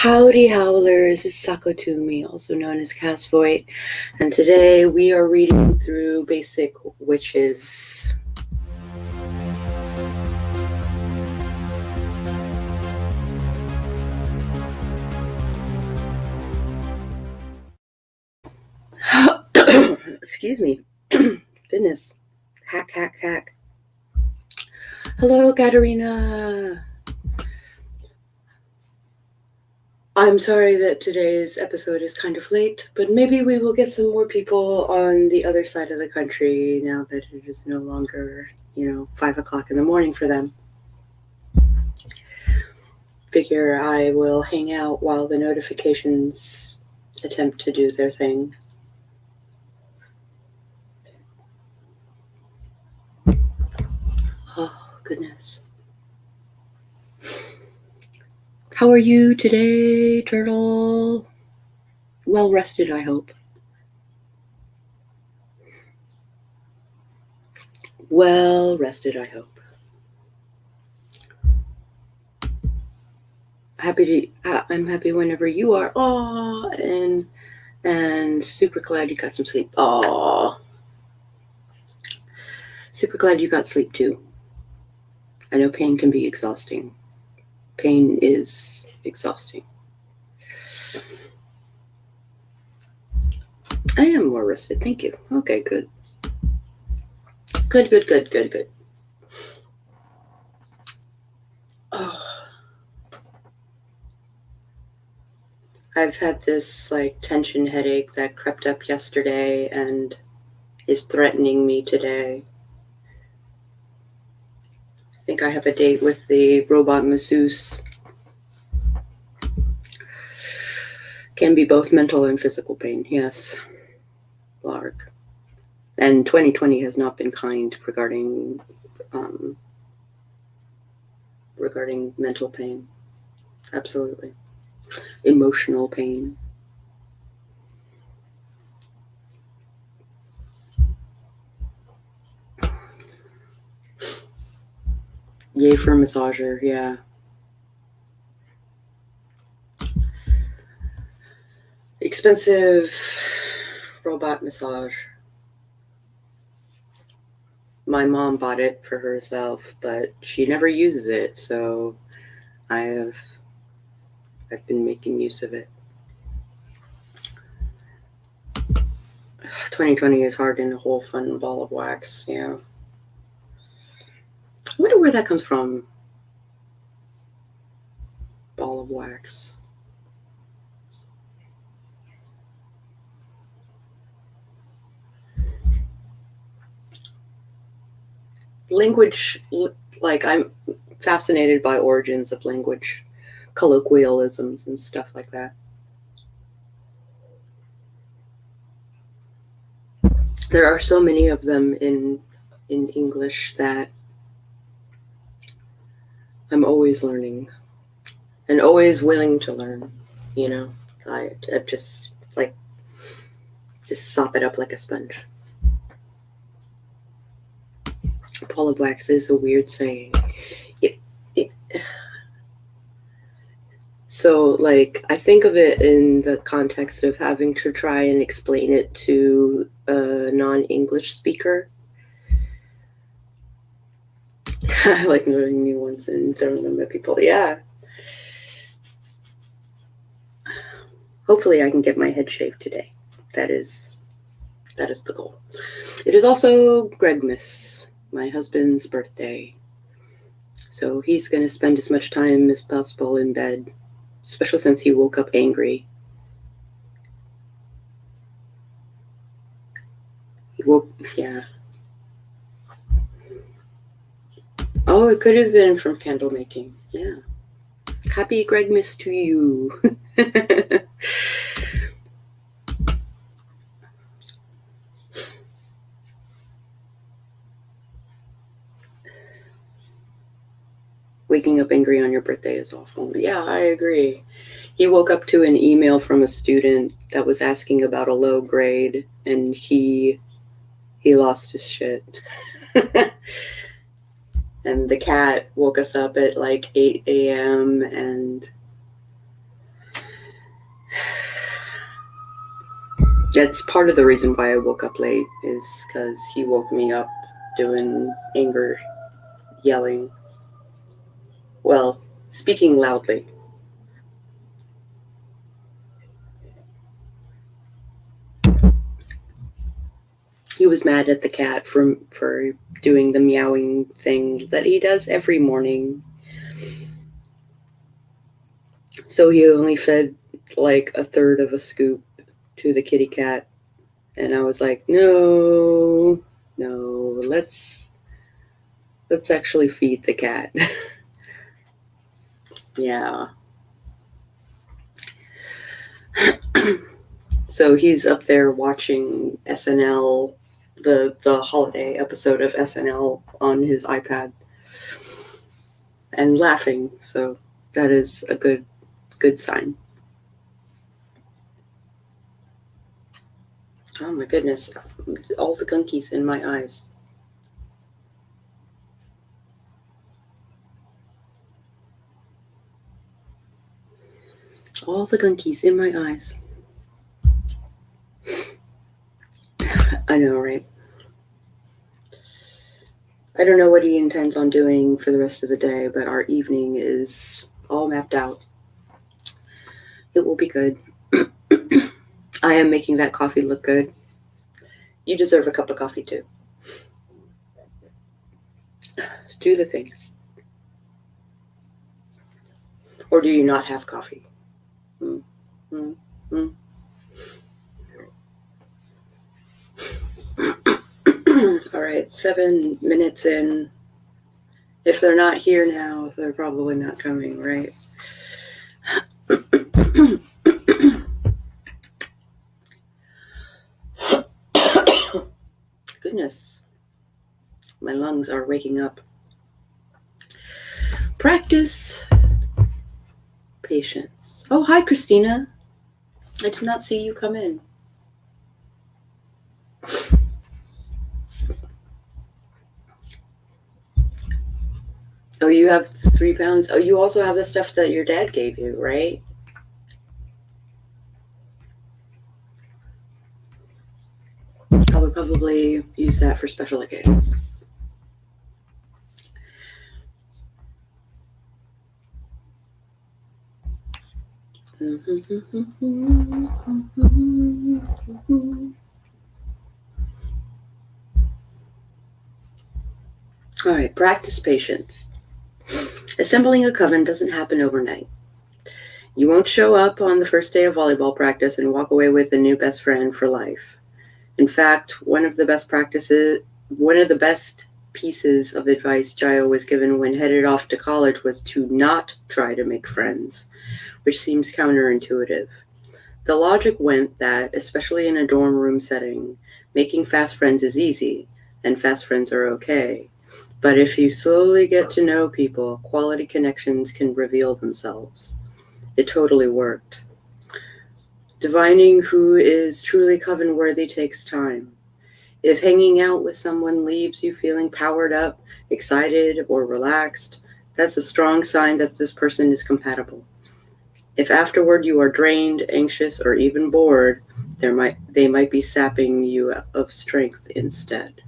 Howdy Howlers, it's Sakotumi, also known as Castvoid, and today we are reading through Basic Witches. Excuse me. Goodness. Hack. Hello, Katerina. I'm sorry that today's episode is kind of late, but maybe we will get some more people on the other side of the country now that it is no longer, 5 o'clock in the morning for them. Figure I will hang out while the notifications attempt to do their thing. Oh, goodness. How are you today, Turtle? Well rested, I hope. Well rested, I hope. I'm happy whenever you are. Aw, and super glad you got some sleep. Aw. Super glad you got sleep too. I know pain can be exhausting. Pain is exhausting. I am more rested, thank you. Okay, good. Good. Oh. I've had this tension headache that crept up yesterday and is threatening me today. I think I have a date with the robot masseuse. Can be both mental and physical pain, yes. Lark. And 2020 has not been kind regarding mental pain. Absolutely. Emotional pain. Yay for massager, yeah. Expensive robot massage. My mom bought it for herself, but she never uses it, so I've been making use of it. 2020 is hard in a whole fun ball of wax, yeah. I wonder where that comes from. Ball of wax. Language, I'm fascinated by origins of language, colloquialisms and stuff like that. There are so many of them in English that I'm always learning and always willing to learn, I just sop it up like a sponge. Ball of wax is a weird saying. So, I think of it in the context of having to try and explain it to a non-English speaker. I like learning new ones and throwing them at people. Yeah. Hopefully I can get my head shaved today. That is the goal. It is also Gregmas, my husband's birthday. So he's going to spend as much time as possible in bed, especially since he woke up angry. Yeah. Oh, it could have been from candle making. Yeah. Happy Gregmas to you. Waking up angry on your birthday is awful. Yeah, I agree. He woke up to an email from a student that was asking about a low grade, and he lost his shit. And the cat woke us up at 8 a.m. and That's part of the reason why I woke up late, is because he woke me up doing anger, yelling, well, speaking loudly. He was mad at the cat for doing the meowing thing that he does every morning. So he only fed like a third of a scoop to the kitty cat. And I was like, no, let's actually feed the cat. Yeah. So he's up there watching SNL, the holiday episode of SNL on his iPad and laughing. So that is a good sign. Oh my goodness, all the gunkies in my eyes. All the gunkies in my eyes. I know, right? I don't know what he intends on doing for the rest of the day, but our evening is all mapped out. It will be good. I am making that coffee look good. You deserve a cup of coffee too. Do the things. Or do you not have coffee? Mm, mm, mm. All right, 7 minutes in. If they're not here now, they're probably not coming, right? Goodness, my lungs are waking up. Practice patience. Oh, hi, Christina. I did not see you come in. Oh, you have 3 pounds. Oh, you also have the stuff that your dad gave you, right? I would probably use that for special occasions. All right, practice patience. Assembling a coven doesn't happen overnight. You won't show up on the first day of volleyball practice and walk away with a new best friend for life. In fact, one of the best pieces of advice Gio was given when headed off to college was to not try to make friends, which seems counterintuitive. The logic went that, especially in a dorm room setting, making fast friends is easy, and fast friends are okay. But if you slowly get to know people, quality connections can reveal themselves. It totally worked. Divining who is truly coven worthy takes time. If hanging out with someone leaves you feeling powered up, excited, or relaxed, that's a strong sign that this person is compatible. If afterward you are drained, anxious, or even bored, they might be sapping you of strength instead.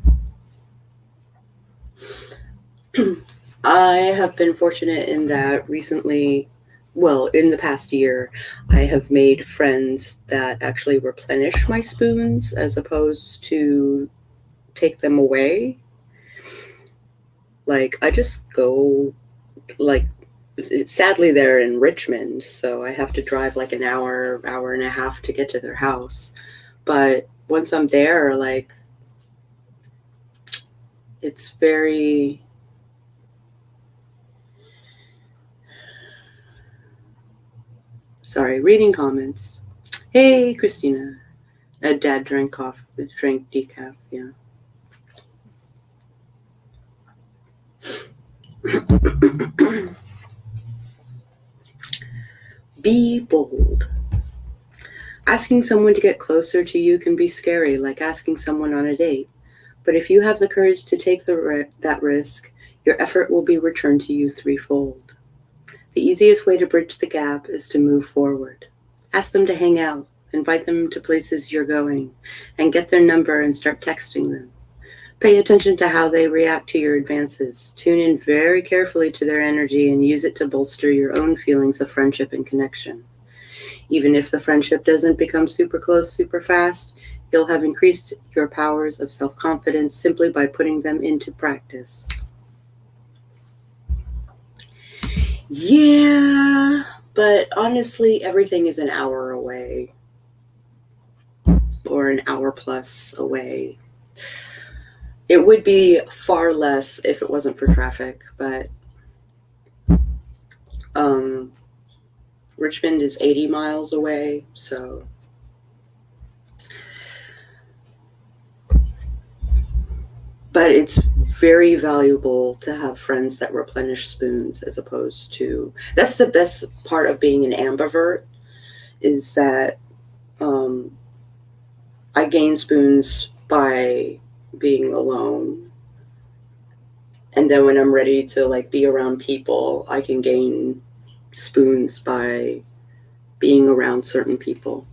I have been fortunate in that recently, well, in the past year, I have made friends that actually replenish my spoons as opposed to take them away. Like, I just go, like, sadly, they're in Richmond, so I have to drive like an hour and a half to get to their house. But once I'm there, like, it's very... Sorry, reading comments. Hey, Christina. Dad drank decaf, yeah. Be bold. Asking someone to get closer to you can be scary, like asking someone on a date. But if you have the courage to take that risk, your effort will be returned to you threefold. The easiest way to bridge the gap is to move forward. Ask them to hang out, Invite them to places you're going, and get their number and start texting them. Pay attention to how they react to your advances. Tune in very carefully to their energy and use it to bolster your own feelings of friendship and connection. Even if the friendship doesn't become super close super fast, you'll have increased your powers of self-confidence simply by putting them into practice. Yeah, but honestly, everything is an hour away. Or an hour plus away. It would be far less if it wasn't for traffic, but Richmond is 80 miles away, so but it's very valuable to have friends that replenish spoons as opposed to, that's the best part of being an ambivert, is that I gain spoons by being alone. And then when I'm ready to like be around people, I can gain spoons by being around certain people.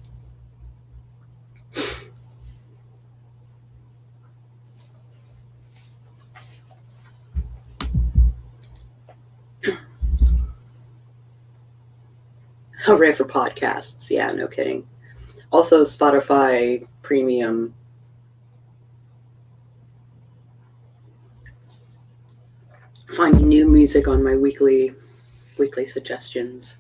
Hooray for podcasts. Yeah, no kidding. Also, Spotify Premium. Finding new music on my weekly suggestions.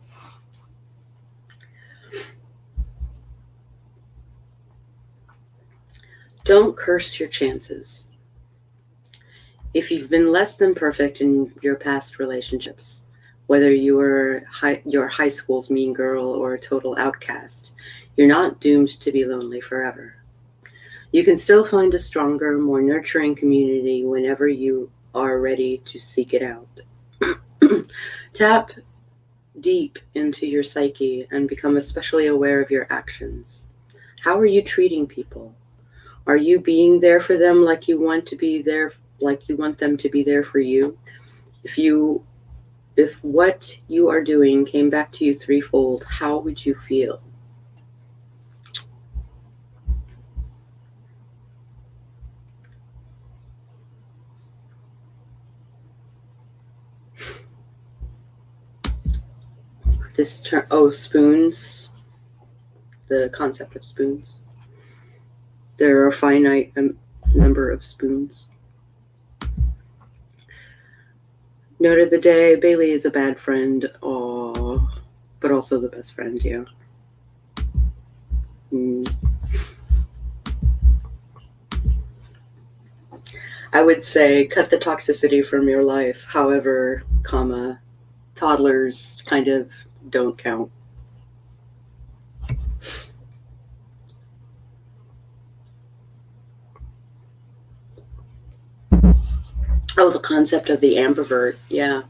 Don't curse your chances. If you've been less than perfect in your past relationships, whether you were your high school's mean girl or a total outcast, you're not doomed to be lonely forever. You can still find a stronger, more nurturing community whenever you are ready to seek it out. Tap deep into your psyche and become especially aware of your actions. How are you treating people? Are you being there for them like you want to be there, like you want them to be there for you? If what you are doing came back to you threefold, how would you feel? This term, spoons, the concept of spoons. There are a finite number of spoons. Note of the day, Bailey is a bad friend, but also the best friend, yeah. I would say cut the toxicity from your life. However, toddlers kind of don't count. Oh, the concept of the ambivert, yeah.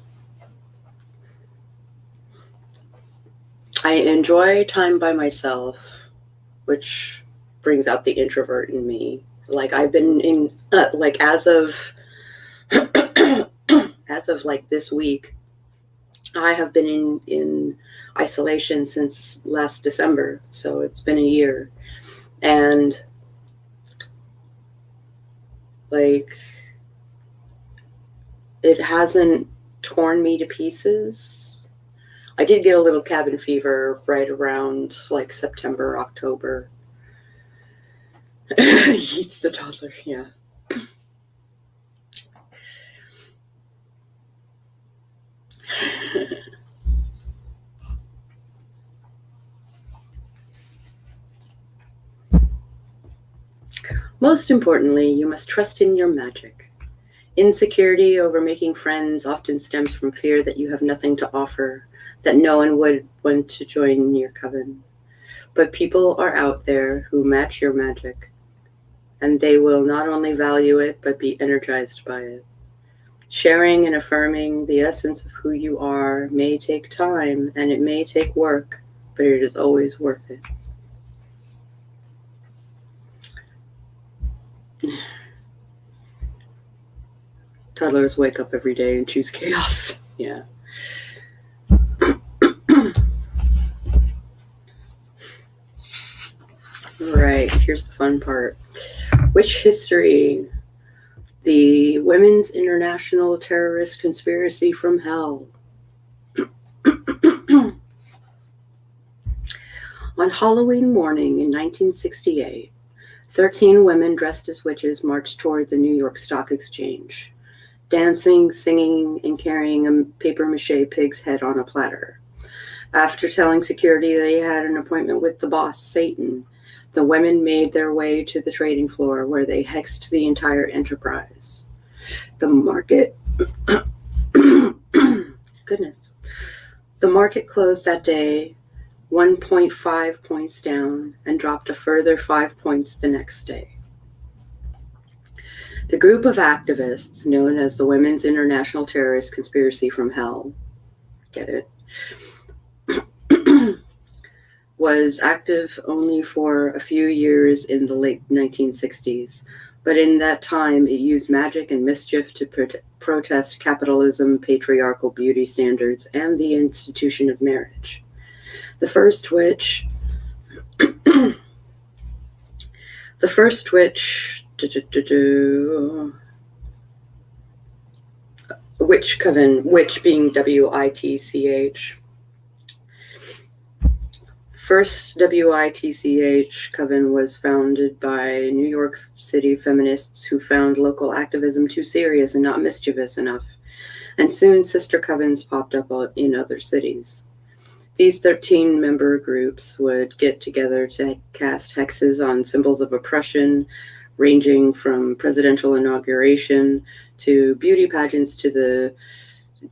I enjoy time by myself, which brings out the introvert in me. Like I've been in, as of like this week, I have been in isolation since last December, so it's been a year. And like, it hasn't torn me to pieces. I did get a little cabin fever right around like September, October. Eats the toddler, yeah. Most importantly, you must trust in your magic. Insecurity over making friends often stems from fear that you have nothing to offer, that no one would want to join your coven. But people are out there who match your magic, and they will not only value it, but be energized by it. Sharing and affirming the essence of who you are may take time, and it may take work, but it is always worth it. Toddlers wake up every day and choose chaos. Yeah. right, here's the fun part. Witch history. The Women's International Terrorist Conspiracy from Hell. On Halloween morning in 1968, 13 women dressed as witches marched toward the New York Stock Exchange, dancing, singing, and carrying a papier-mâché pig's head on a platter. After telling security they had an appointment with the boss, Satan, the women made their way to the trading floor where they hexed the entire enterprise. The market... Goodness. The market closed that day 1.5 points down and dropped a further 5 points the next day. The group of activists, known as the Women's International Terrorist Conspiracy from Hell, get it, was active only for a few years in the late 1960s, but in that time it used magic and mischief to protest capitalism, patriarchal beauty standards, and the institution of marriage. The first witch witch coven, witch being W-I-T-C-H. First WITCH coven was founded by New York City feminists who found local activism too serious and not mischievous enough, and soon sister covens popped up in other cities. These 13-member groups would get together to cast hexes on symbols of oppression, ranging from presidential inauguration to beauty pageants to the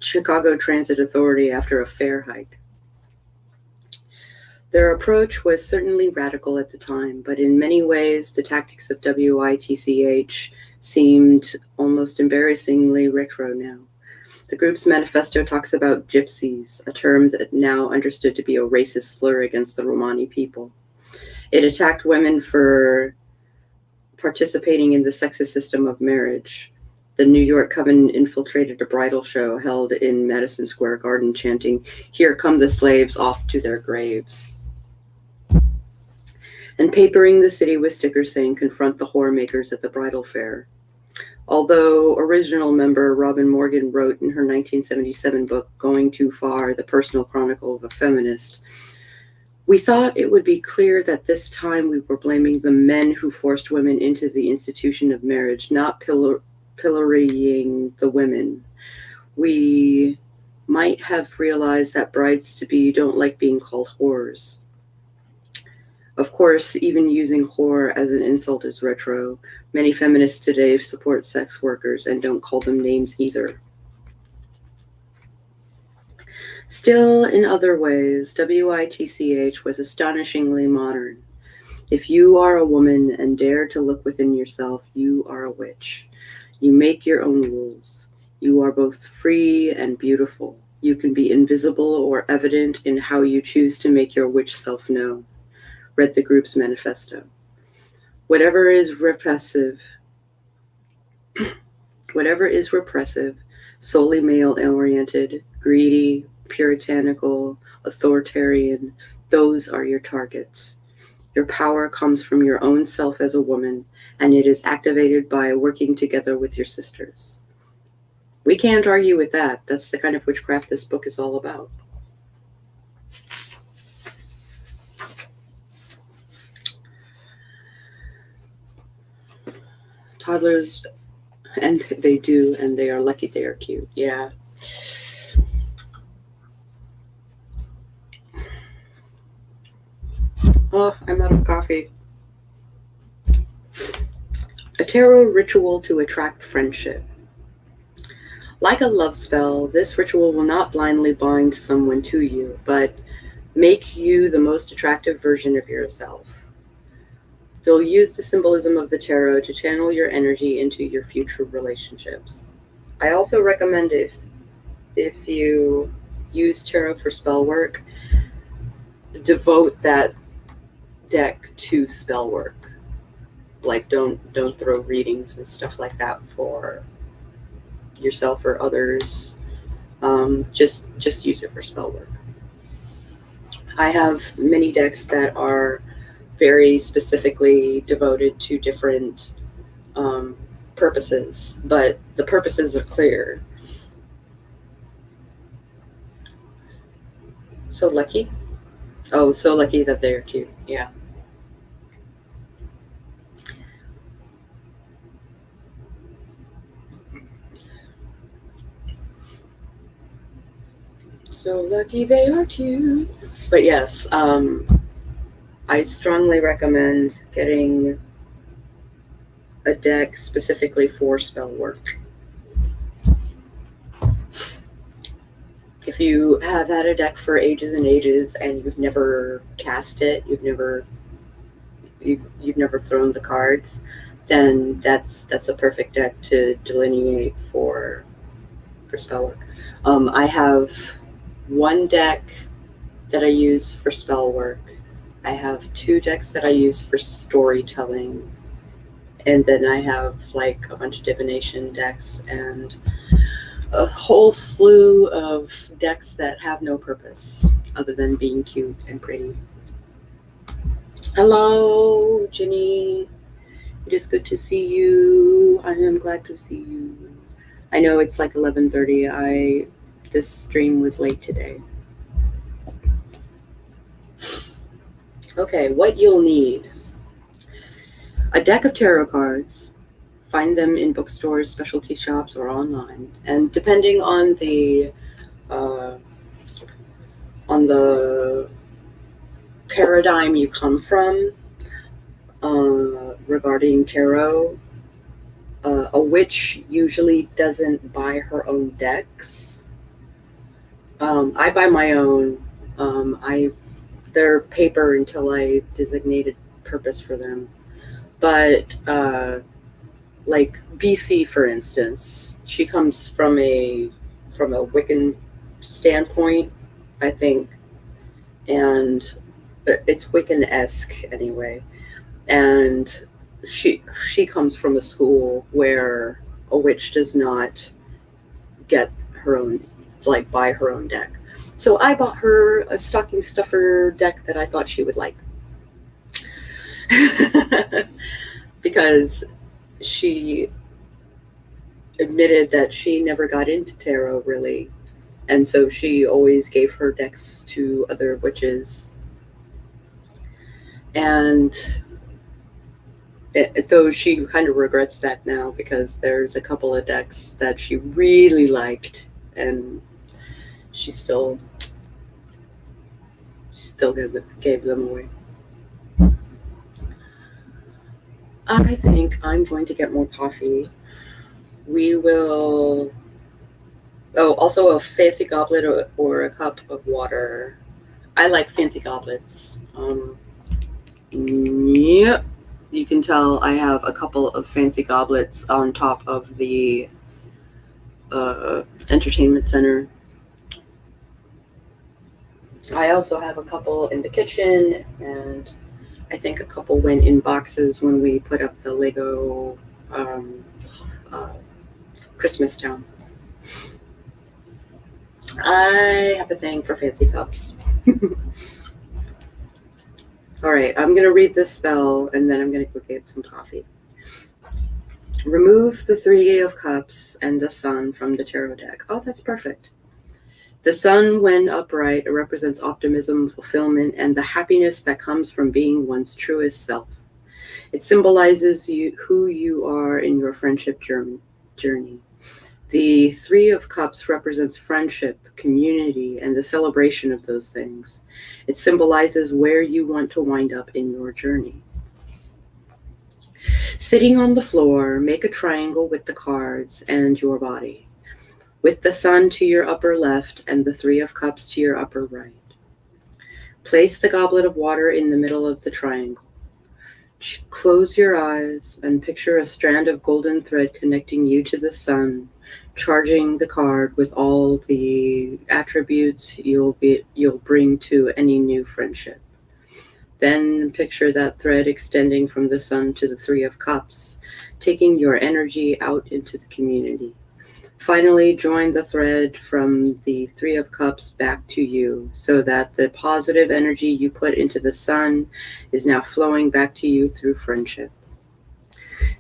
Chicago Transit Authority after a fair hike. Their approach was certainly radical at the time, but in many ways, the tactics of WITCH seemed almost embarrassingly retro now. The group's manifesto talks about gypsies, a term that now understood to be a racist slur against the Romani people. It attacked women for participating in the sexist system of marriage. The New York Coven infiltrated a bridal show held in Madison Square Garden, chanting, "Here come the slaves off to their graves," and papering the city with stickers saying, "Confront the whore makers at the bridal fair." Although original member Robin Morgan wrote in her 1977 book, Going Too Far, The Personal Chronicle of a Feminist, we thought it would be clear that this time we were blaming the men who forced women into the institution of marriage, not pillorying the women. We might have realized that brides-to-be don't like being called whores. Of course, even using whore as an insult is retro. Many feminists today support sex workers and don't call them names either. Still, in other ways, WITCH was astonishingly modern. If you are a woman and dare to look within yourself, you are a witch. You make your own rules. You are both free and beautiful. You can be invisible or evident in how you choose to make your witch self known. Read the group's manifesto. Whatever is repressive, solely male-oriented, greedy, puritanical, authoritarian, those are your targets. Your power comes from your own self as a woman, and it is activated by working together with your sisters. We can't argue with that. That's the kind of witchcraft this book is all about. Toddlers, and they do, and they are lucky they are cute. Yeah. Oh, I'm out of coffee. A tarot ritual to attract friendship. Like a love spell, this ritual will not blindly bind someone to you, but make you the most attractive version of yourself. You'll use the symbolism of the tarot to channel your energy into your future relationships. I also recommend if you use tarot for spell work, devote that deck to spell work. Like don't throw readings and stuff like that for yourself or others. Just use it for spell work. I have many decks that are very specifically devoted to different purposes, but the purposes are clear. So lucky. Oh, so lucky that they're cute. Yeah. So lucky they are cute. But yes, I strongly recommend getting a deck specifically for spell work. If you have had a deck for ages and ages and you've never cast it, you've never thrown the cards, then that's a perfect deck to delineate for spell work. I have one deck that I use for spell work. I have two decks that I use for storytelling, and then I have like a bunch of divination decks and a whole slew of decks that have no purpose other than being cute and pretty. Hello, Jenny. It is good to see you. I am glad to see you. I know it's like 11:30. This stream was late today. Okay, what you'll need. A deck of tarot cards. Find them in bookstores, specialty shops, or online. And depending on the paradigm you come from regarding tarot, a witch usually doesn't buy her own decks. I buy my own. They're paper until I designated purpose for them. But like BC, for instance, she comes from a Wiccan standpoint, I think, and it's Wiccan-esque anyway. And she comes from a school where a witch does not get her own, like, buy her own deck. So I bought her a stocking stuffer deck that I thought she would like. Because she admitted that she never got into tarot, really. And so she always gave her decks to other witches. And though she kind of regrets that now, because there's a couple of decks that she really liked, and she still gave them away. I think I'm going to get more coffee. We will... Oh, also a fancy goblet or a cup of water. I like fancy goblets. Yep. You can tell I have a couple of fancy goblets on top of the entertainment center. I also have a couple in the kitchen, and I think a couple went in boxes when we put up the Lego Christmas town. I have a thing for fancy cups. All right, I'm going to read this spell, and then I'm going to go get some coffee. Remove the Three of Cups and the Sun from the tarot deck. Oh, that's perfect. The sun, when upright, represents optimism, fulfillment, and the happiness that comes from being one's truest self. It symbolizes who you are in your friendship journey. The Three of Cups represents friendship, community, and the celebration of those things. It symbolizes where you want to wind up in your journey. Sitting on the floor, make a triangle with the cards and your body, with the sun to your upper left and the Three of Cups to your upper right. Place the goblet of water in the middle of the triangle. Close your eyes and picture a strand of golden thread connecting you to the sun, charging the card with all the attributes you'll bring to any new friendship. Then picture that thread extending from the sun to the Three of Cups, taking your energy out into the community. Finally, join the thread from the Three of Cups back to you so that the positive energy you put into the sun is now flowing back to you through friendship.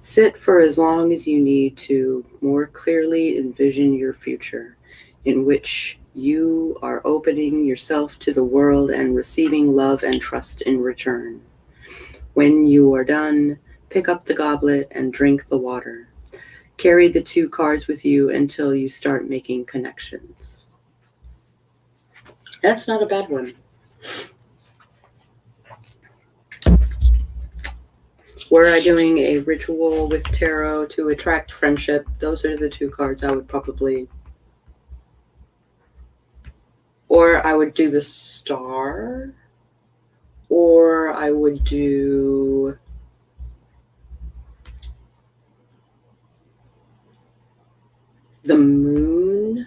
Sit for as long as you need to more clearly envision your future, in which you are opening yourself to the world and receiving love and trust in return. When you are done, pick up the goblet and drink the water. Carry the 2 cards with you until you start making connections. That's not a bad one. Were I doing a ritual with tarot to attract friendship, those are the 2 cards I would probably... Or I would do the star, or I would do the moon,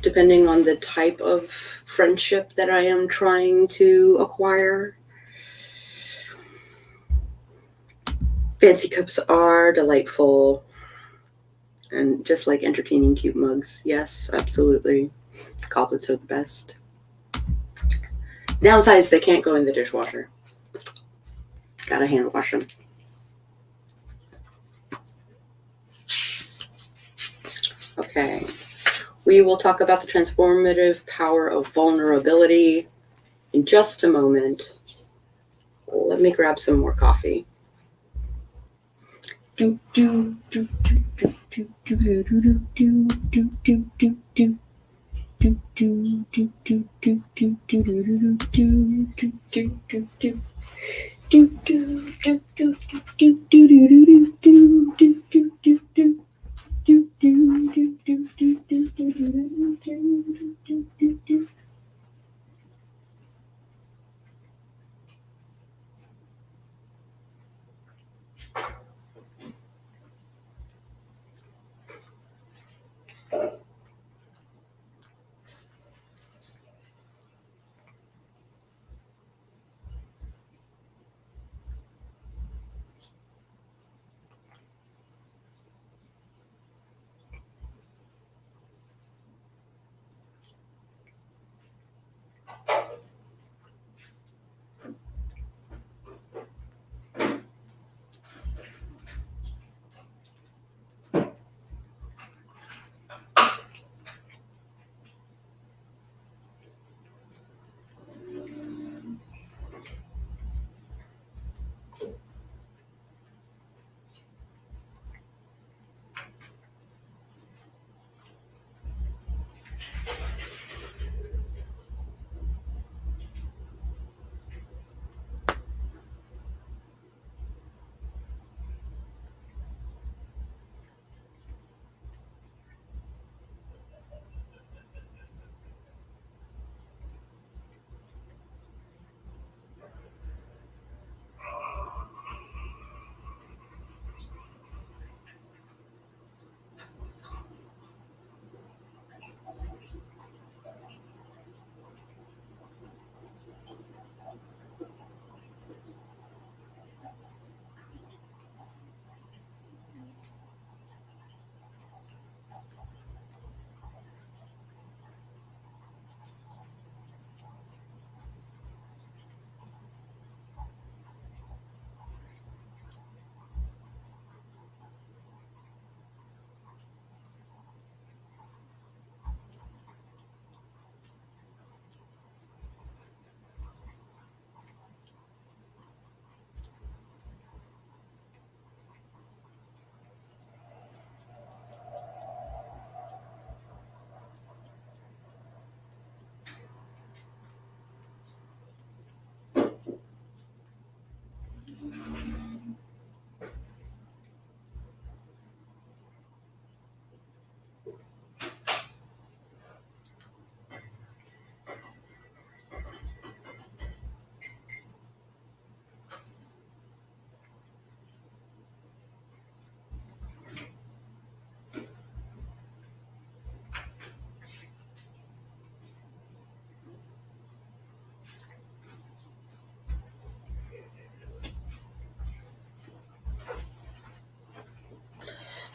depending on the type of friendship that I am trying to acquire. Fancy cups are delightful, and just like entertaining cute mugs. Yes, absolutely. Goblets are the best. Downside is they can't go in the dishwasher. Gotta hand wash them. Okay. We will talk about the transformative power of vulnerability in just a moment. Let me grab some more coffee.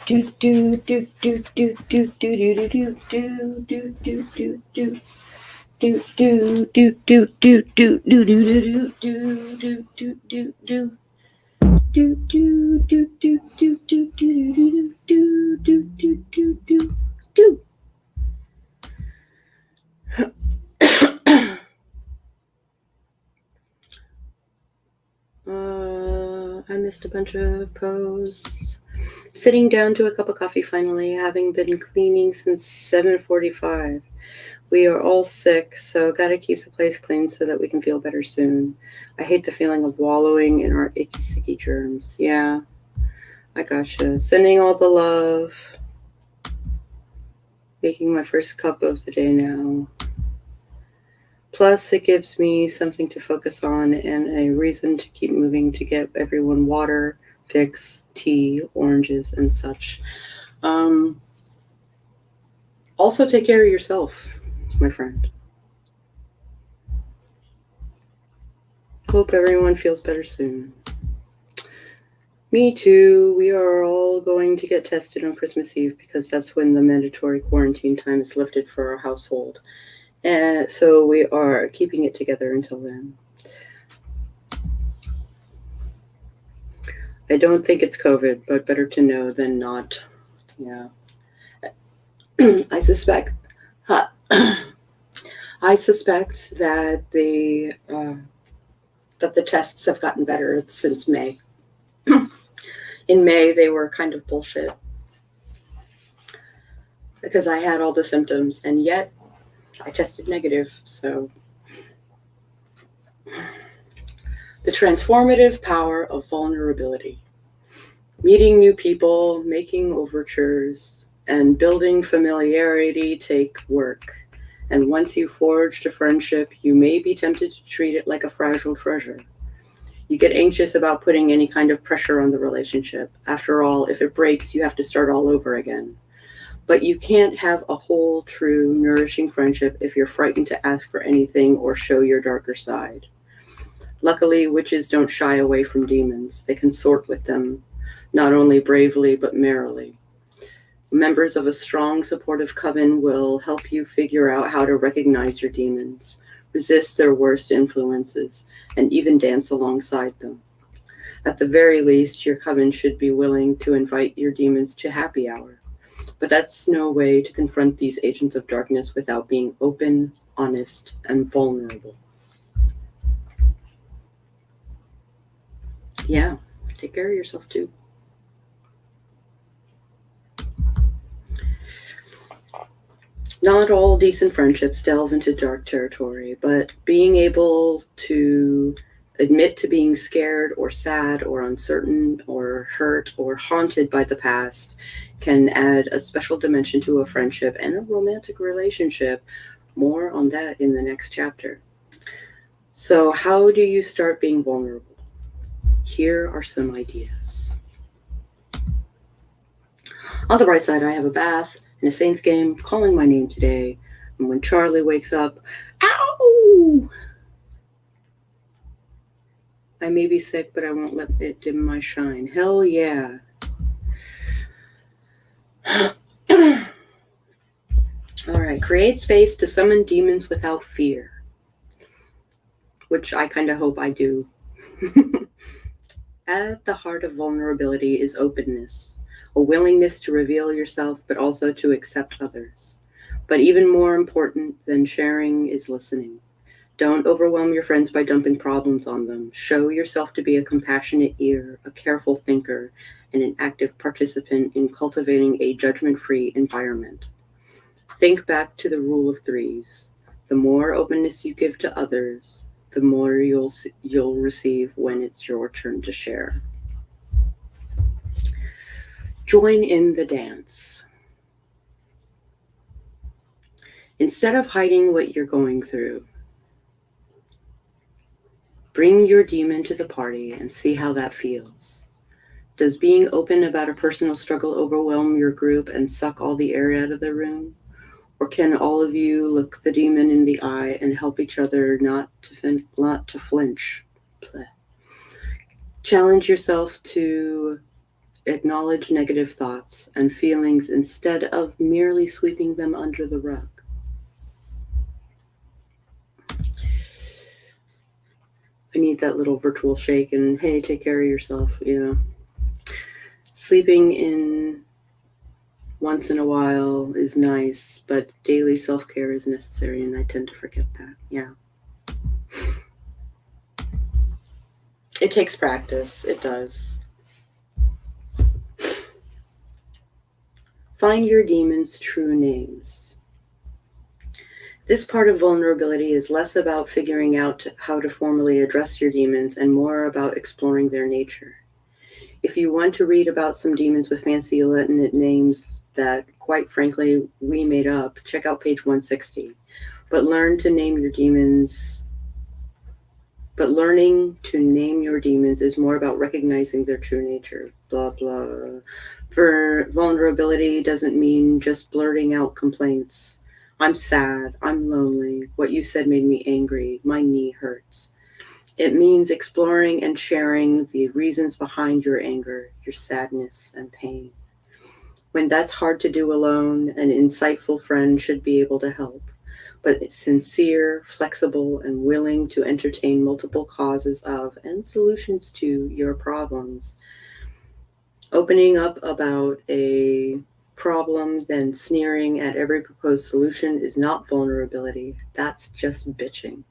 Do do do do do do do do do do do do do do. Do do do do do do do do do do do do do do. Do do do do do do do do do do do do do do. I missed a bunch of posts. Sitting down to a cup of coffee finally, having been cleaning since 7:45. We are all sick, so gotta keep the place clean so that we can feel better soon. I hate the feeling of wallowing in our icky, sicky germs. Yeah, I gotcha. Sending all the love. Making my first cup of the day now. Plus, it gives me something to focus on and a reason to keep moving to get everyone water, fix, tea, oranges, and such. Also, take care of yourself, my friend. Hope everyone feels better soon. Me too. We are all going to get tested on Christmas Eve because that's when the mandatory quarantine time is lifted for our household. And so we are keeping it together until then. I don't think it's COVID, but better to know than not. Yeah. I suspect that the tests have gotten better since May. In May, they were kind of bullshit because I had all the symptoms, and yet I tested negative. So the transformative power of vulnerability. Meeting new people, making overtures, and building familiarity take work. And once you've forged a friendship, you may be tempted to treat it like a fragile treasure. You get anxious about putting any kind of pressure on the relationship. After all, if it breaks, you have to start all over again. But you can't have a whole, true, nourishing friendship if you're frightened to ask for anything or show your darker side. Luckily, witches don't shy away from demons. They consort with them, not only bravely, but merrily. Members of a strong, supportive coven will help you figure out how to recognize your demons, resist their worst influences, and even dance alongside them. At the very least, your coven should be willing to invite your demons to happy hour. But that's no way to confront these agents of darkness without being open, honest, and vulnerable. Yeah, take care of yourself too. Not all decent friendships delve into dark territory, but being able to admit to being scared or sad or uncertain or hurt or haunted by the past can add a special dimension to a friendship and a romantic relationship. More on that in the next chapter. So, how do you start being vulnerable? Here are some ideas. On the bright side, I have a bath and a Saints game calling my name today. And when Charlie wakes up, ow! I may be sick, but I won't let it dim my shine. Hell yeah. All right, create space to summon demons without fear, which I kind of hope I do. At the heart of vulnerability is openness, a willingness to reveal yourself, but also to accept others. But even more important than sharing is listening. Don't overwhelm your friends by dumping problems on them. Show yourself to be a compassionate ear, a careful thinker, and an active participant in cultivating a judgment-free environment. Think back to the rule of threes. The more openness you give to others, the more you'll receive when it's your turn to share. Join in the dance. Instead of hiding what you're going through, bring your demon to the party and see how that feels. Does being open about a personal struggle overwhelm your group and suck all the air out of the room? Or can all of you look the demon in the eye and help each other not to flinch? Challenge yourself to Acknowledge negative thoughts and feelings instead of merely sweeping them under the rug. I need that little virtual shake and, hey, take care of yourself, Sleeping in once in a while is nice, but daily self-care is necessary, and I tend to forget that. Yeah. It takes practice. It does. Find your demons' true names. This part of vulnerability is less about figuring out how to formally address your demons and more about exploring their nature. If you want to read about some demons with fancy Latin names that, quite frankly, we made up, check out page 160. But learning to name your demons is more about recognizing their true nature. Blah, blah. For vulnerability doesn't mean just blurting out complaints. I'm sad. I'm lonely. What you said made me angry. My knee hurts. It means exploring and sharing the reasons behind your anger, your sadness, and pain. When that's hard to do alone, an insightful friend should be able to help, but sincere, flexible, and willing to entertain multiple causes of and solutions to your problems. Opening up about a problem, then sneering at every proposed solution is not vulnerability. That's just bitching.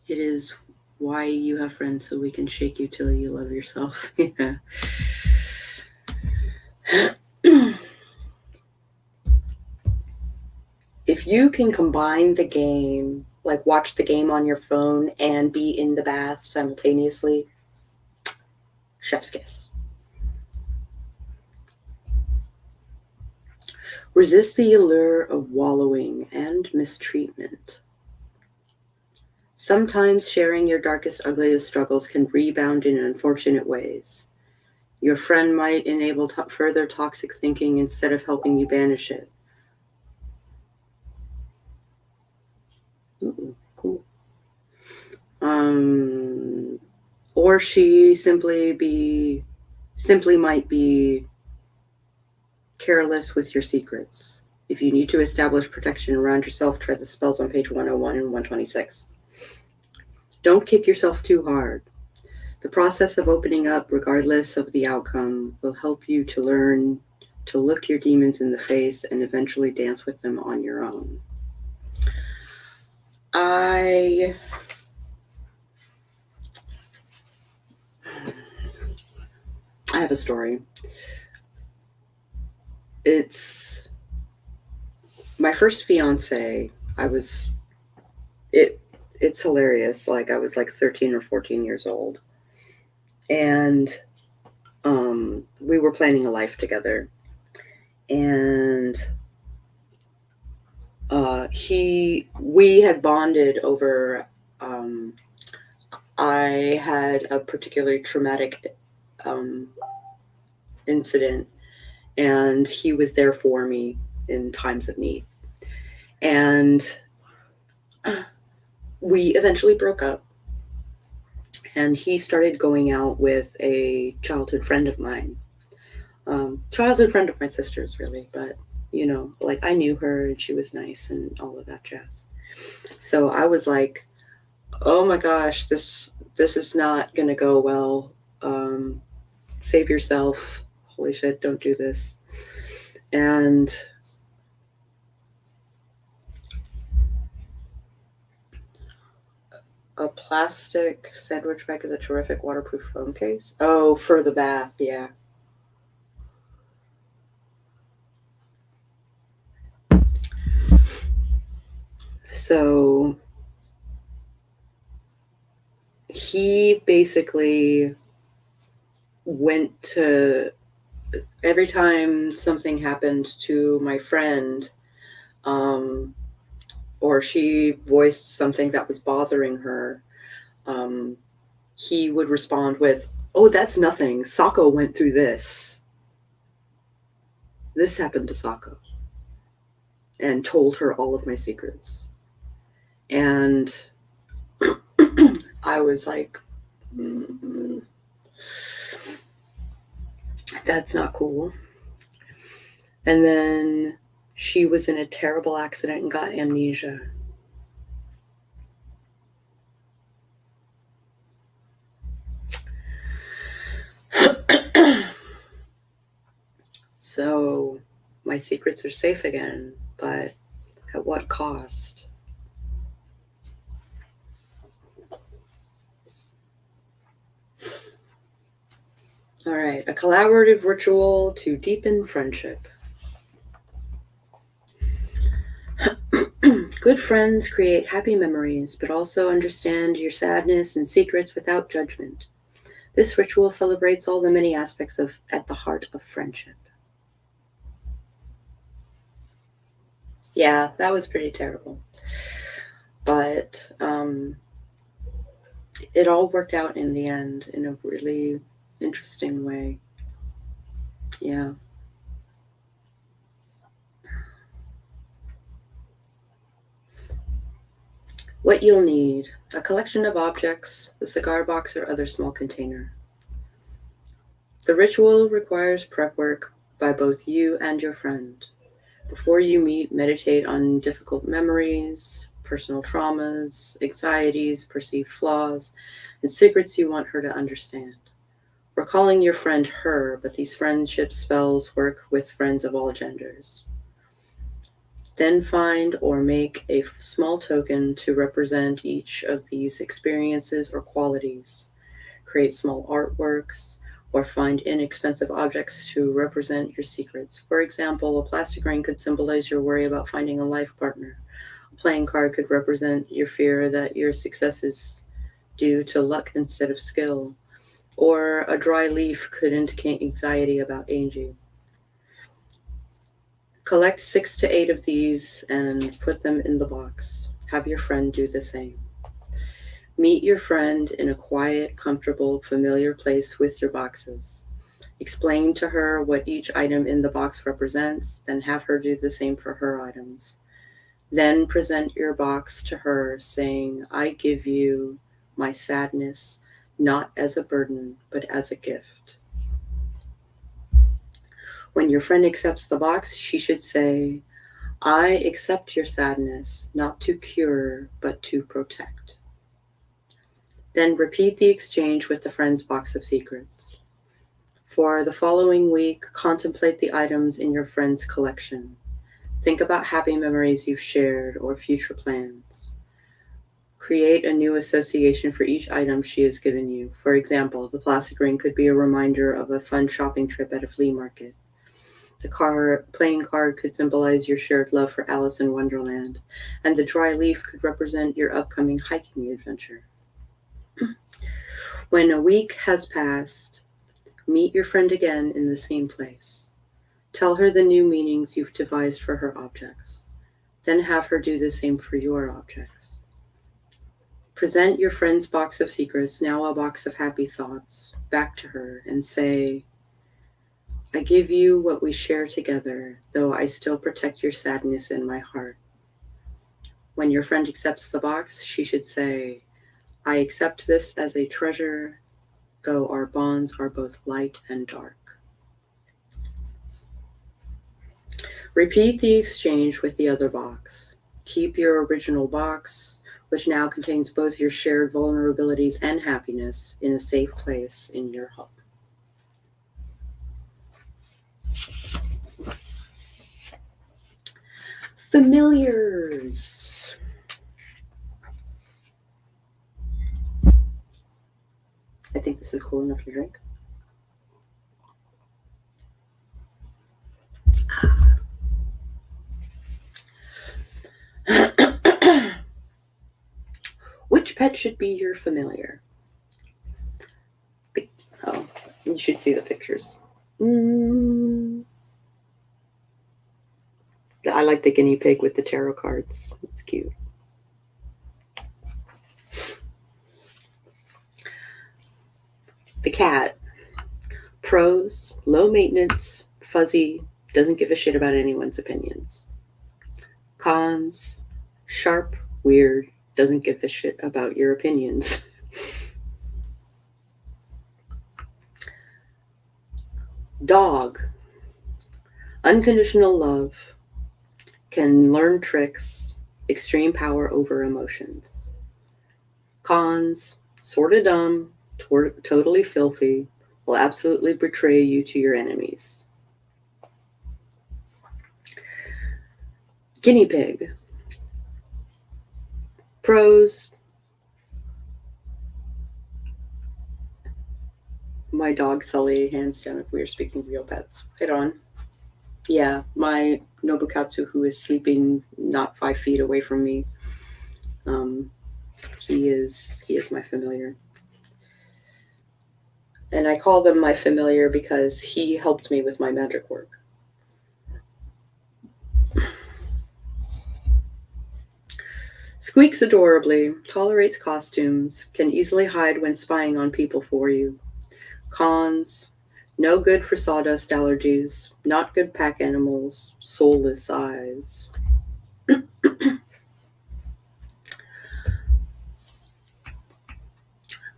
It is why you have friends, so we can shake you till you love yourself. Yeah. If you can combine the game, like watch the game on your phone and be in the bath simultaneously, chef's kiss. Resist the allure of wallowing and mistreatment. Sometimes sharing your darkest, ugliest struggles can rebound in unfortunate ways. Your friend might enable further toxic thinking instead of helping you banish it. Ooh, cool. Or she simply might be careless with your secrets. If you need to establish protection around yourself, try the spells on page 101 and 126. Don't kick yourself too hard. The process of opening up, regardless of the outcome, will help you to learn to look your demons in the face and eventually dance with them on your own. I have a story. It's my first fiance. It's hilarious. Like, I was like 13 or 14 years old. And we were planning a life together. And we had bonded over, I had a particularly traumatic incident, and he was there for me in times of need. And we eventually broke up, and he started going out with a childhood friend of mine. Childhood friend of my sister's, really, but like, I knew her and she was nice and all of that jazz. So I was like, oh my gosh, this is not gonna go well. Save yourself. Holy shit, don't do this. And a plastic sandwich bag is a terrific waterproof phone case. Oh, for the bath, yeah. So he basically went to, every time something happened to my friend, or she voiced something that was bothering her, he would respond with, oh, that's nothing. Sako went through this. This happened to Sako. And told her all of my secrets. And I was like, that's not cool. And then she was in a terrible accident and got amnesia. So my secrets are safe again, but at what cost? All right, a collaborative ritual to deepen friendship. Good friends create happy memories, but also understand your sadness and secrets without judgment. This ritual celebrates all the many aspects of at the heart of friendship. Yeah, that was pretty terrible. But it all worked out in the end in a really interesting way. Yeah. What you'll need: a collection of objects, a cigar box or other small container. The ritual requires prep work by both you and your friend. Before you meet, meditate on difficult memories, personal traumas, anxieties, perceived flaws, and secrets you want her to understand. We're calling your friend her, but these friendship spells work with friends of all genders. Then find or make a small token to represent each of these experiences or qualities. Create small artworks, or find inexpensive objects to represent your secrets. For example, a plastic ring could symbolize your worry about finding a life partner. A playing card could represent your fear that your success is due to luck instead of skill. Or a dry leaf could indicate anxiety about aging. Collect 6 to 8 of these and put them in the box. Have your friend do the same. Meet your friend in a quiet, comfortable, familiar place with your boxes. Explain to her what each item in the box represents, then have her do the same for her items. Then present your box to her, saying, I give you my sadness, not as a burden, but as a gift. When your friend accepts the box, she should say, I accept your sadness, not to cure, but to protect. Then repeat the exchange with the friend's box of secrets. For the following week, contemplate the items in your friend's collection. Think about happy memories you've shared or future plans. Create a new association for each item she has given you. For example, the plastic ring could be a reminder of a fun shopping trip at a flea market. The playing card could symbolize your shared love for Alice in Wonderland, and the dry leaf could represent your upcoming hiking adventure. When a week has passed, meet your friend again in the same place. Tell her the new meanings you've devised for her objects. Then have her do the same for your objects. Present your friend's box of secrets, now a box of happy thoughts, back to her and say, I give you what we share together, though I still protect your sadness in my heart. When your friend accepts the box, she should say, I accept this as a treasure, though our bonds are both light and dark. Repeat the exchange with the other box. Keep your original box, which now contains both your shared vulnerabilities and happiness, in a safe place in your home. Familiars. I think this is cool enough to drink. Which pet should be your familiar? Oh, you should see the pictures. I like the guinea pig with the tarot cards. It's cute. The cat. Pros: low maintenance, fuzzy, doesn't give a shit about anyone's opinions. Cons: sharp, weird, doesn't give a shit about your opinions. Dog. Unconditional love. Can learn tricks. Extreme power over emotions. Cons. Sorta dumb. Totally filthy. Will absolutely betray you to your enemies. Guinea pig. Pros. My dog Sully, hands down, if we are speaking real pets. Head on. Yeah, my Nobukatsu, who is sleeping not 5 feet away from me, he is my familiar. And I call them my familiar because he helped me with my magic work. Squeaks adorably, tolerates costumes, can easily hide when spying on people for you. Cons. No good for sawdust allergies, not good pack animals, soulless eyes. The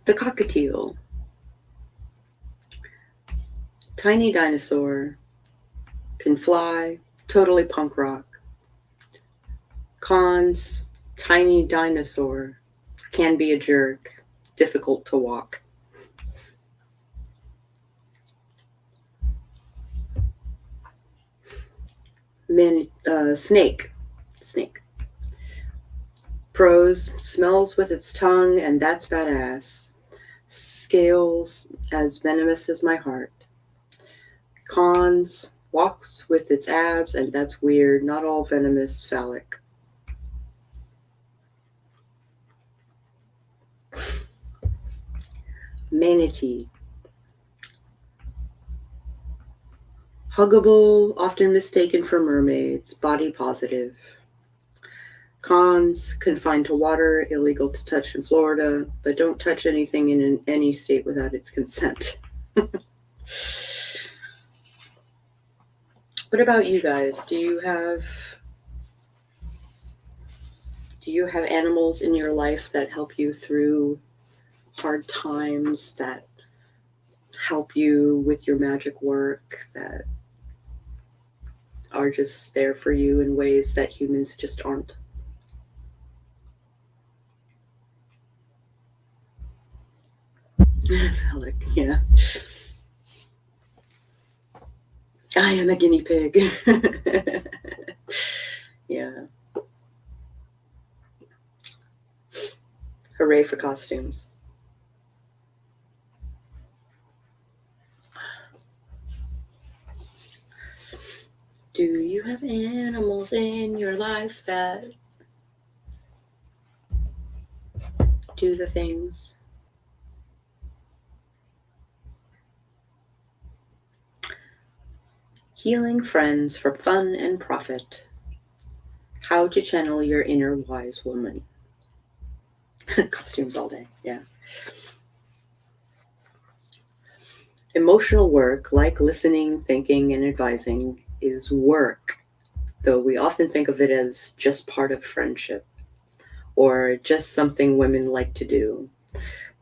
cockatiel. Tiny dinosaur, can fly, totally punk rock. Cons. Tiny dinosaur, can be a jerk, difficult to walk. Snake. Pros. Smells with its tongue, and that's badass. Scales as venomous as my heart. Cons. Walks with its abs, and that's weird. Not all venomous phallic. Manatee. Huggable, often mistaken for mermaids. Body positive. Cons. Confined to water, illegal to touch in Florida, but don't touch anything in any state without its consent. What about you guys? Do you have animals in your life that help you through hard times, that help you with your magic work, that are just there for you in ways that humans just aren't? Phallic, yeah. I am a guinea pig. Yeah. Hooray for costumes. Do you have animals in your life that do the things? Healing friends for fun and profit. How to channel your inner wise woman. Costumes all day, yeah. Emotional work, like listening, thinking, and advising, is work, though we often think of it as just part of friendship or just something women like to do.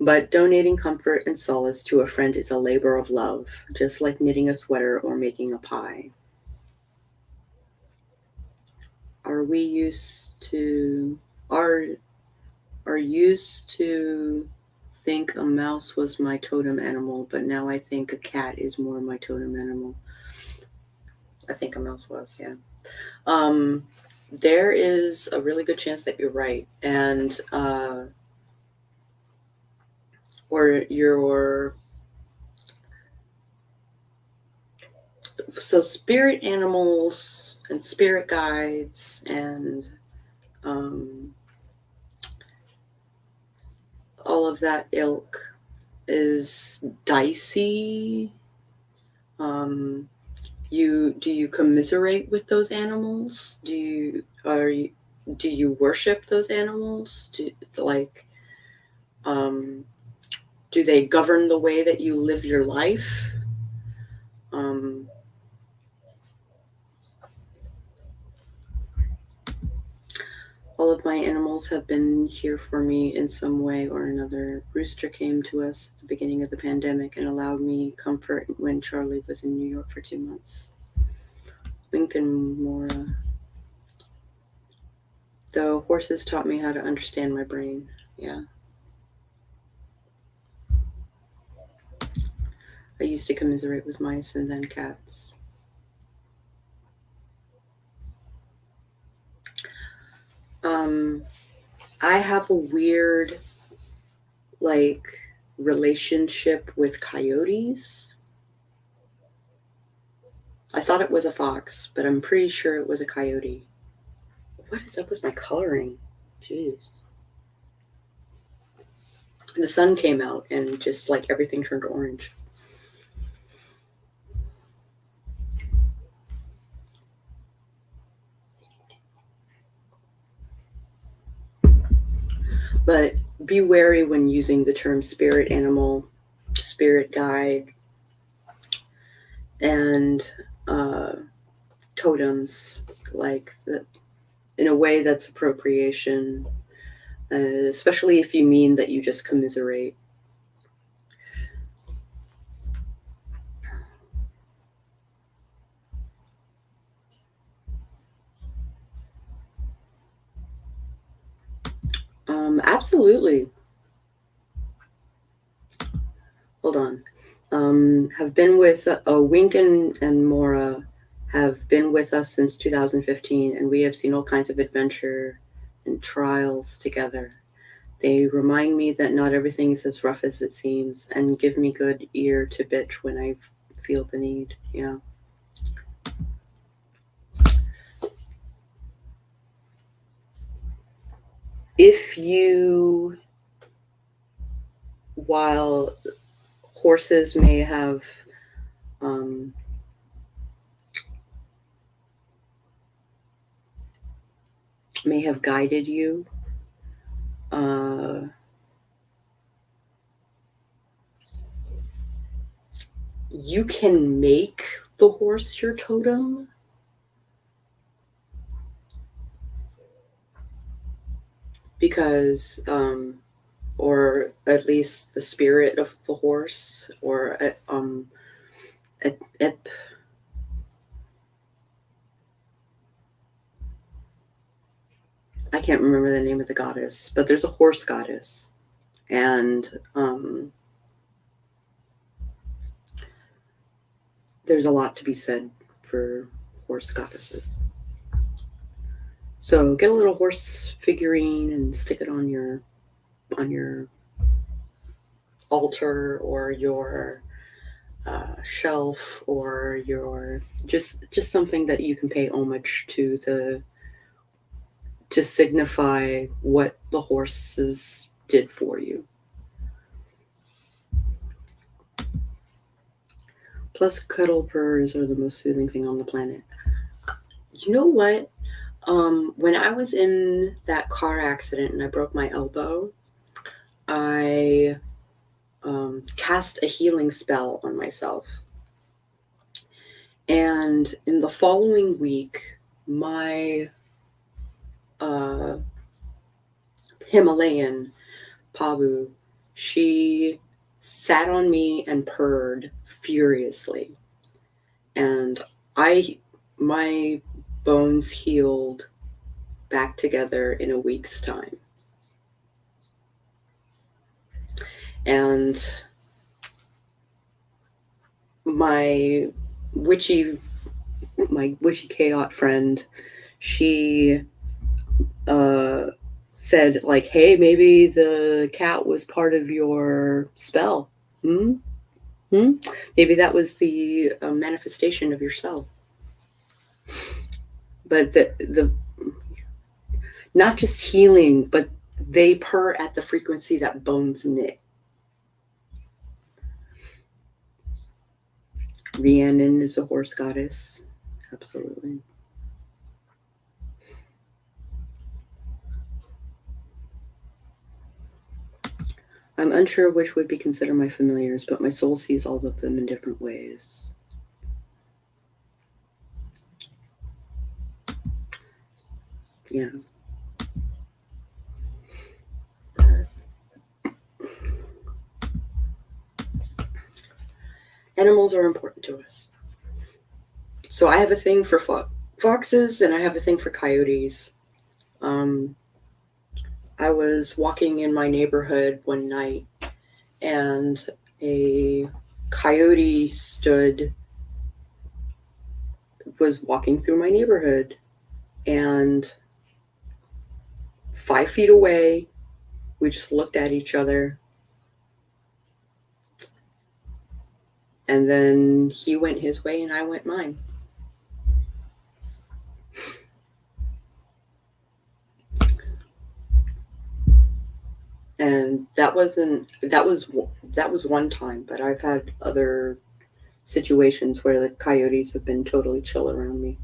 But donating comfort and solace to a friend is a labor of love, just like knitting a sweater or making a pie. Are used to think a mouse was my totem animal, but now I think a cat is more my totem animal. I think a mouse was, yeah. There is a really good chance that you're right, and or your so spirit animals and spirit guides and all of that ilk is dicey. Do you commiserate with those animals? Do you worship those animals? Do they govern the way that you live your life? All of my animals have been here for me in some way or another. Rooster came to us at the beginning of the pandemic and allowed me comfort when Charlie was in New York for 2 months. Wink and Mora. Though horses taught me how to understand my brain. Yeah. I used to commiserate with mice and then cats. I have a weird, relationship with coyotes. I thought it was a fox, but I'm pretty sure it was a coyote. What is up with my coloring? Jeez. The sun came out and just everything turned orange. But be wary when using the term spirit animal, spirit guide, and totems, in a way that's appropriation, especially if you mean that you just commiserate. Absolutely. Hold on. Have been with Wink and Mora have been with us since 2015, and we have seen all kinds of adventure and trials together. They remind me that not everything is as rough as it seems, and give me good ear to bitch when I feel the need. Yeah. If you, while horses may have guided you, you can make the horse your totem. Because or at least the spirit of the horse, or I can't remember the name of the goddess, but there's a horse goddess, and there's a lot to be said for horse goddesses. So get a little horse figurine and stick it on your altar or your shelf, or your just something that you can pay homage to signify what the horses did for you. Plus, cuddle purrs are the most soothing thing on the planet. You know what? When I was in that car accident and I broke my elbow, I cast a healing spell on myself. And in the following week, my Himalayan Pabu, she sat on me and purred furiously. And my bones healed back together in a week's time. And my witchy chaot friend, she said, hey, maybe the cat was part of your spell. Maybe that was the manifestation of your spell. But the not just healing, but they purr at the frequency that bones knit. Rhiannon is a horse goddess. Absolutely. I'm unsure which would be considered my familiars, but my soul sees all of them in different ways. Yeah. Animals are important to us. So I have a thing for foxes, and I have a thing for coyotes. I was walking in my neighborhood one night, and a coyote was walking through my neighborhood, and 5 feet away, we just looked at each other, and then he went his way and I went mine. And that was one time, but I've had other situations where the coyotes have been totally chill around me.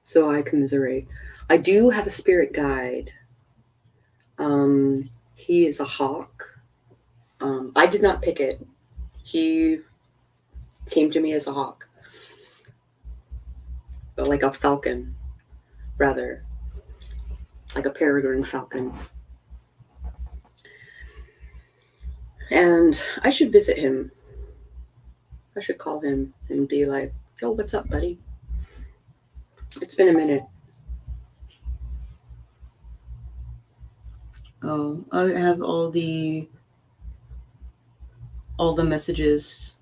So I commiserate. I do have a spirit guide. He is a hawk. I did not pick it. He came to me as a hawk. But like a falcon, rather. Like a peregrine falcon. And I should visit him. I should call him and be like, yo, what's up, buddy? It's been a minute. Oh, I have all the messages.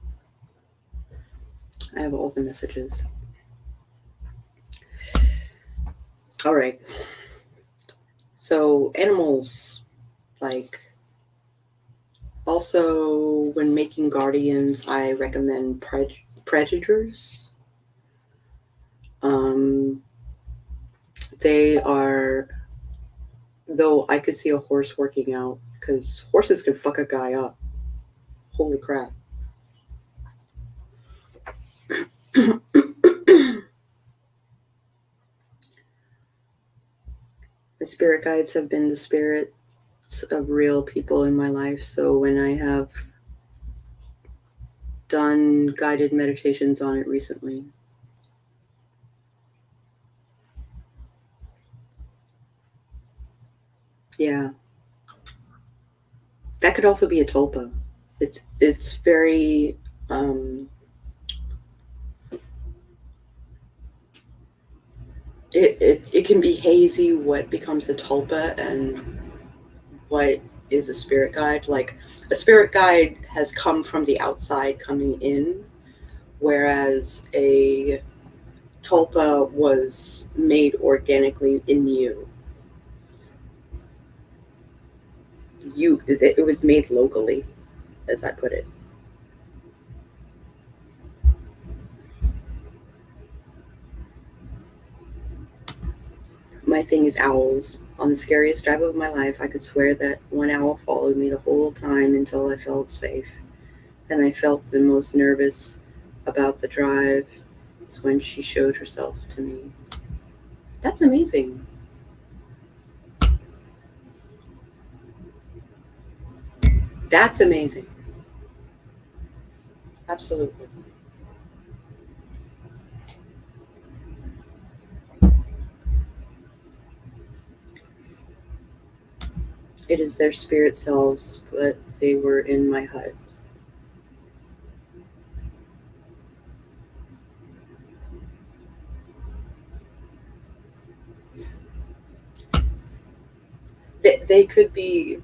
I have all the messages. All right. So animals, like, also when making guardians, I recommend predators. They are, though I could see a horse working out, because horses can fuck a guy up. Holy crap. The spirit guides have been the spirits of real people in my life. So when I have done guided meditations on it recently, yeah, that could also be a tulpa. It's very it can be hazy what becomes a tulpa and what is a spirit guide. Like a spirit guide has come from the outside coming in, whereas a tulpa was made organically in you. It was made locally, as I put it. My thing is owls. On the scariest drive of my life, I could swear that one owl followed me the whole time until I felt safe. Then I felt the most nervous about the drive is when she showed herself to me. That's amazing. That's amazing. Absolutely. It is their spirit selves, but they were in my hut. They could be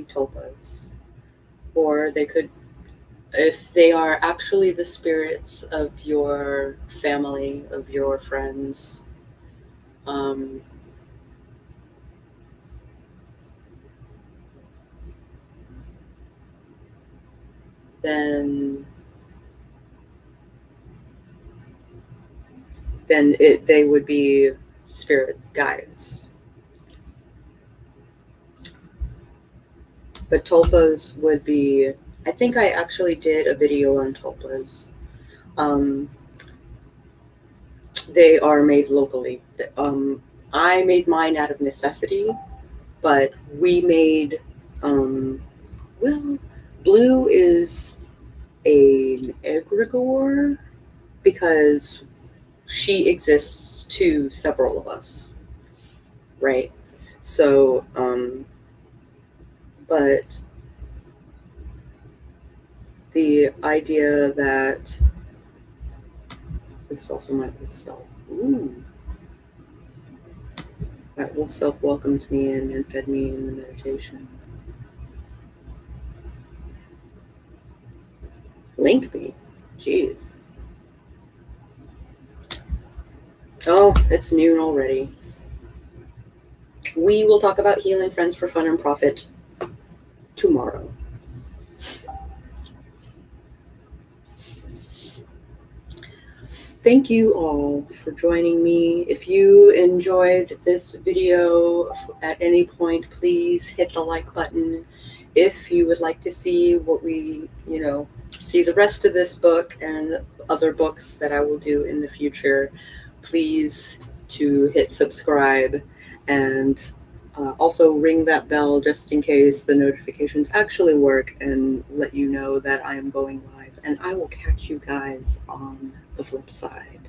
tulpas, or they could, if they are actually the spirits of your family, of your friends, um, then they would be spirit guides. But tulpas would be. I think I actually did a video on tulpas. Um, they are made locally. I made mine out of necessity, but we made. Um, well, blue is an egregore because she exists to several of us, right? So, but the idea that there's also my old self. Ooh. My old self welcomed me in and fed me in the meditation. Linked me. Jeez. Oh, it's noon already. We will talk about healing friends for fun and profit tomorrow. Thank you all for joining me. If you enjoyed this video at any point, please hit the like button. If you would like to see what we, see the rest of this book and other books that I will do in the future, please to hit subscribe and also ring that bell just in case the notifications actually work and let you know that I am going live. And I will catch you guys on the flip side.